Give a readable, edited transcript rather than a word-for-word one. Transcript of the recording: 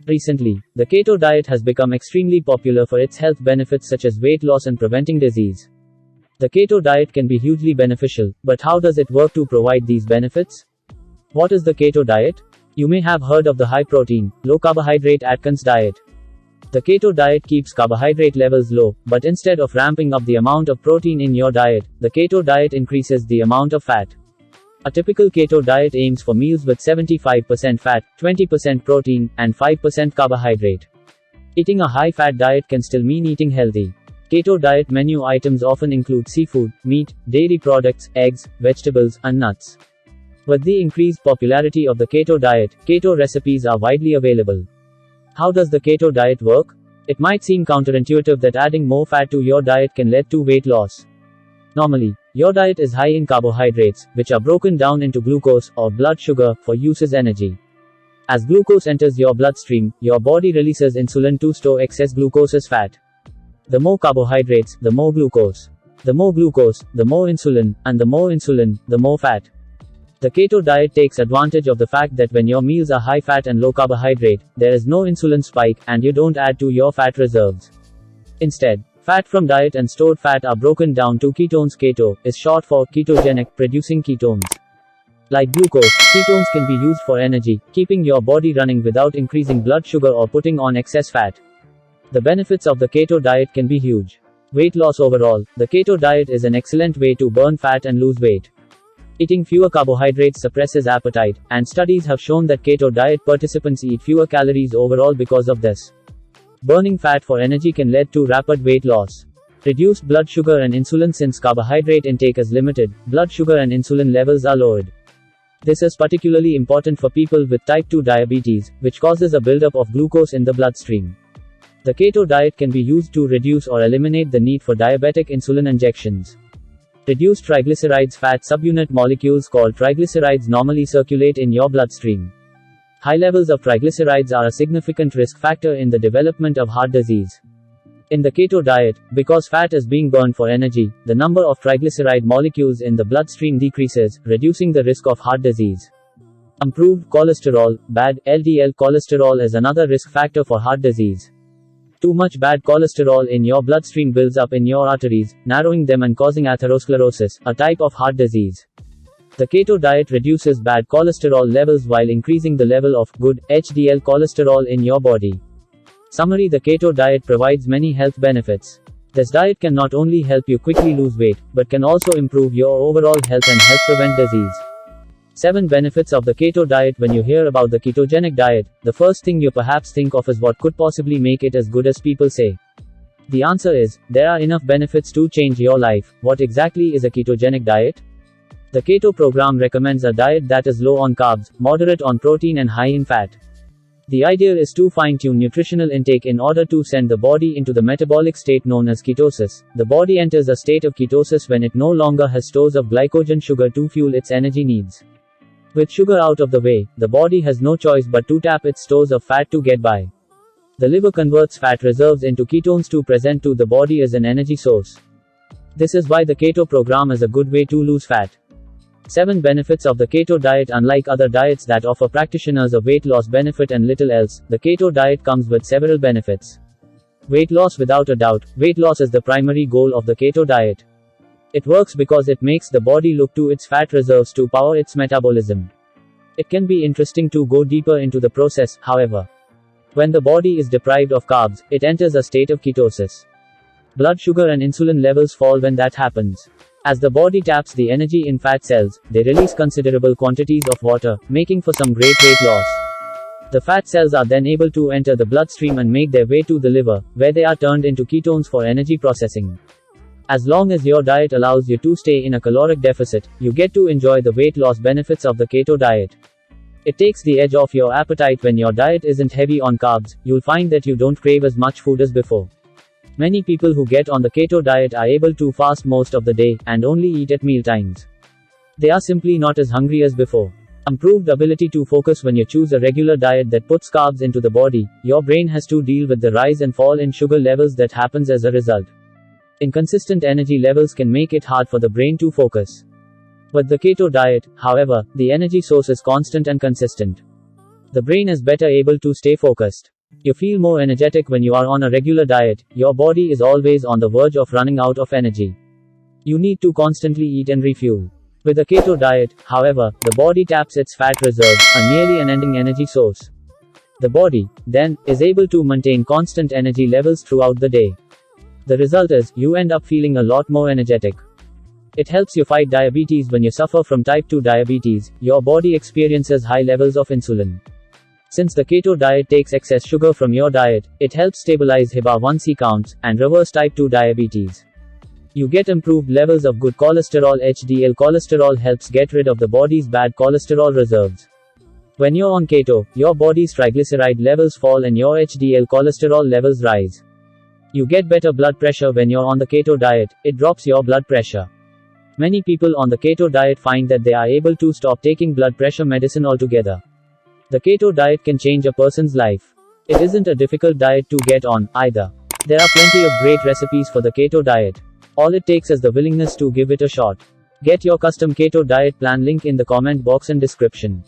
Recently, the keto diet has become extremely popular for its health benefits such as weight loss and preventing disease. The keto diet can be hugely beneficial, but how does it work to provide these benefits? What is the keto diet? You may have heard of the high-protein, low-carbohydrate Atkins diet. The keto diet keeps carbohydrate levels low, but instead of ramping up the amount of protein in your diet, the keto diet increases the amount of fat. A typical keto diet aims for meals with 75% fat, 20% protein, and 5% carbohydrate. Eating a high-fat diet can still mean eating healthy. Keto diet menu items often include seafood, meat, dairy products, eggs, vegetables, and nuts. With the increased popularity of the keto diet, keto recipes are widely available. How does the keto diet work? It might seem counterintuitive that adding more fat to your diet can lead to weight loss. Normally, your diet is high in carbohydrates, which are broken down into glucose, or blood sugar, for use as energy. As glucose enters your bloodstream, your body releases insulin to store excess glucose as fat. The more carbohydrates, the more glucose. The more glucose, the more insulin, and the more insulin, the more fat. The keto diet takes advantage of the fact that when your meals are high fat and low carbohydrate, there is no insulin spike, and you don't add to your fat reserves. Instead, fat from diet and stored fat are broken down to ketones. Keto is short for ketogenic, producing ketones. Like glucose, ketones can be used for energy, keeping your body running without increasing blood sugar or putting on excess fat. The benefits of the keto diet can be huge. Weight loss overall, the keto diet is an excellent way to burn fat and lose weight. Eating fewer carbohydrates suppresses appetite, and studies have shown that keto diet participants eat fewer calories overall because of this. Burning fat for energy can lead to rapid weight loss. Reduced blood sugar and insulin. Since carbohydrate intake is limited, blood sugar and insulin levels are lowered. This is particularly important for people with type 2 diabetes, which causes a buildup of glucose in the bloodstream. The keto diet can be used to reduce or eliminate the need for diabetic insulin injections. Reduced triglycerides. Fat subunit molecules called triglycerides normally circulate in your bloodstream. High levels of triglycerides are a significant risk factor in the development of heart disease. In the keto diet, because fat is being burned for energy, the number of triglyceride molecules in the bloodstream decreases, reducing the risk of heart disease. Improved cholesterol. Bad LDL cholesterol is another risk factor for heart disease. Too much bad cholesterol in your bloodstream builds up in your arteries, narrowing them and causing atherosclerosis, a type of heart disease. The keto diet reduces bad cholesterol levels while increasing the level of good HDL cholesterol in your body. Summary: the keto diet provides many health benefits. This diet can not only help you quickly lose weight, but can also improve your overall health and help prevent disease. 7 benefits of the keto diet. When you hear about the ketogenic diet, the first thing you perhaps think of is what could possibly make it as good as people say. The answer is, there are enough benefits to change your life. What exactly is a ketogenic diet? The keto program recommends a diet that is low on carbs, moderate on protein and high in fat. The idea is to fine-tune nutritional intake in order to send the body into the metabolic state known as ketosis. The body enters a state of ketosis when it no longer has stores of glycogen sugar to fuel its energy needs. With sugar out of the way, the body has no choice but to tap its stores of fat to get by. The liver converts fat reserves into ketones to present to the body as an energy source. This is why the keto program is a good way to lose fat. 7 benefits of the keto diet. Unlike other diets that offer practitioners a weight loss benefit and little else, the keto diet comes with several benefits. Weight loss. Without a doubt, weight loss is the primary goal of the keto diet. It works because it makes the body look to its fat reserves to power its metabolism. It can be interesting to go deeper into the process, however. When the body is deprived of carbs, it enters a state of ketosis. Blood sugar and insulin levels fall when that happens. As the body taps the energy in fat cells, they release considerable quantities of water, making for some great weight loss. The fat cells are then able to enter the bloodstream and make their way to the liver, where they are turned into ketones for energy processing. As long as your diet allows you to stay in a caloric deficit, you get to enjoy the weight loss benefits of the keto diet. It takes the edge off your appetite. When your diet isn't heavy on carbs, you'll find that you don't crave as much food as before. Many people who get on the keto diet are able to fast most of the day, and only eat at meal times. They are simply not as hungry as before. Improved ability to focus. When you choose a regular diet that puts carbs into the body, your brain has to deal with the rise and fall in sugar levels that happens as a result. Inconsistent energy levels can make it hard for the brain to focus. With the keto diet, however, the energy source is constant and consistent. The brain is better able to stay focused. You feel more energetic when you are on a regular diet. Your body is always on the verge of running out of energy. You need to constantly eat and refuel. With a keto diet, however, the body taps its fat reserves, a nearly unending energy source. The body, then, is able to maintain constant energy levels throughout the day. The result is, you end up feeling a lot more energetic. It helps you fight diabetes when you suffer from type 2 diabetes. Your body experiences high levels of insulin. Since the keto diet takes excess sugar from your diet, it helps stabilize HbA1c counts, and reverse type 2 diabetes. You get improved levels of good cholesterol. HDL cholesterol helps get rid of the body's bad cholesterol reserves. When you're on keto, your body's triglyceride levels fall and your HDL cholesterol levels rise. You get better blood pressure when you're on the keto diet. It drops your blood pressure. Many people on the keto diet find that they are able to stop taking blood pressure medicine altogether. The keto diet can change a person's life. It isn't a difficult diet to get on, either. There are plenty of great recipes for the keto diet. All it takes is the willingness to give it a shot. Get your custom keto diet plan link in the comment box and description.